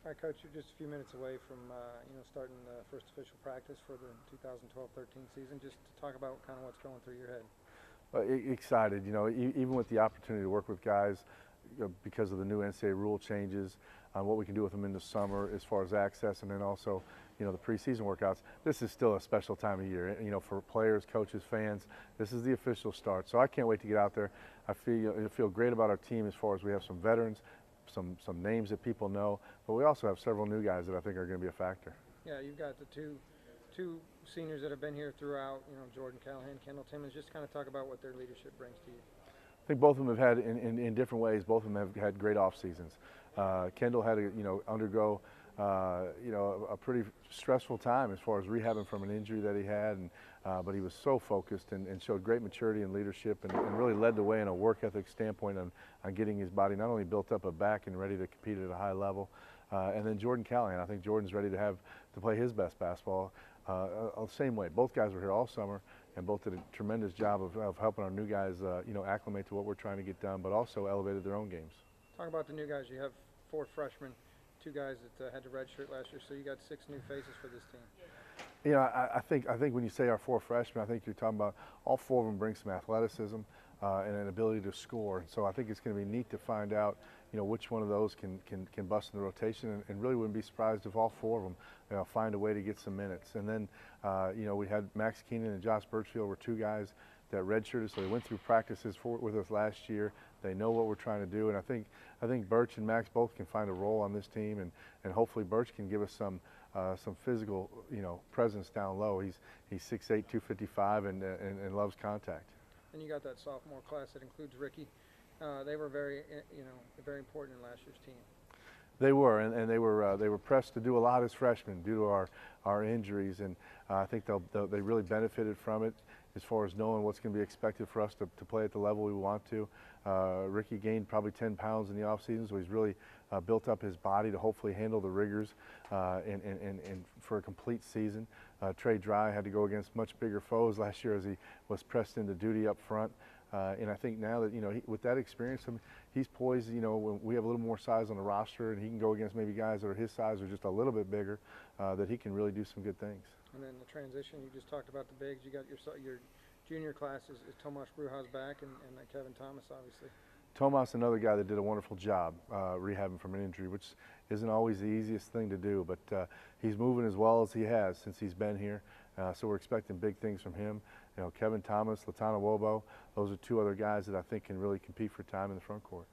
All right, Coach, you're just a few minutes away from starting the first official practice for the 2012-13 season. Just to talk about kind of what's going through your head. Excited, even with the opportunity to work with guys because of the new NCAA rule changes, what we can do with them in the summer as far as access, and then also, the preseason workouts. This is still a special time of year, for players, coaches, fans. This is the official start, so I can't wait to get out there. I feel great about our team as far as we have some veterans, some names that people know, but we also have several new guys that I think are going to be a factor. Yeah, you've got the two seniors that have been here throughout, Jordan Callahan, Kendall Timmons. Just kind of talk about what their leadership brings to you. I think both of them have had, in different ways, both of them have had great off seasons. Kendall had to, undergo, a pretty stressful time as far as rehabbing from an injury that he had, but he was so focused and showed great maturity and leadership and really led the way in a work ethic standpoint on getting his body not only built up but back and ready to compete at a high level. And then Jordan Callahan, I think Jordan's ready to play his best basketball. Same way. Both guys were here all summer and both did a tremendous job of helping our new guys, acclimate to what we're trying to get done, but also elevated their own games. Talk about the new guys. You have 4 freshmen, 2 guys that had to redshirt last year, so you got 6 new faces for this team. I think when you say our 4 freshmen, I think you're talking about all 4 of them bring some athleticism and an ability to score. And so I think it's going to be neat to find out, which one of those can bust in the rotation, and really wouldn't be surprised if all 4 of them, find a way to get some minutes. And then, we had Max Keenan and Josh Birchfield were 2 guys that redshirted, so they went through practices with us last year. They know what we're trying to do, and I think Birch and Max both can find a role on this team, and hopefully Birch can give us some physical, presence down low. He's 6'8", 255, and loves contact. And you got that sophomore class that includes Ricky. They were very important in last year's team. They were, and they were pressed to do a lot as freshmen due to our injuries, and I think they really benefited from it as far as knowing what's going to be expected for us to play at the level we want to. Ricky gained probably 10 pounds in the off season, so he's really built up his body to hopefully handle the rigors and for a complete season. Trey Dry had to go against much bigger foes last year as he was pressed into duty up front. And I think now that, with that experience, he's poised, when we have a little more size on the roster and he can go against maybe guys that are his size or just a little bit bigger, that he can really do some good things. And then the transition, you just talked about the bigs. You got your junior class is Tomas Bruja's back and Kevin Thomas, obviously. Tomas, another guy that did a wonderful job rehabbing from an injury, which isn't always the easiest thing to do, but he's moving as well as he has since he's been here, so we're expecting big things from him. Kevin Thomas, Latana Wobo, those are 2 other guys that I think can really compete for time in the front court.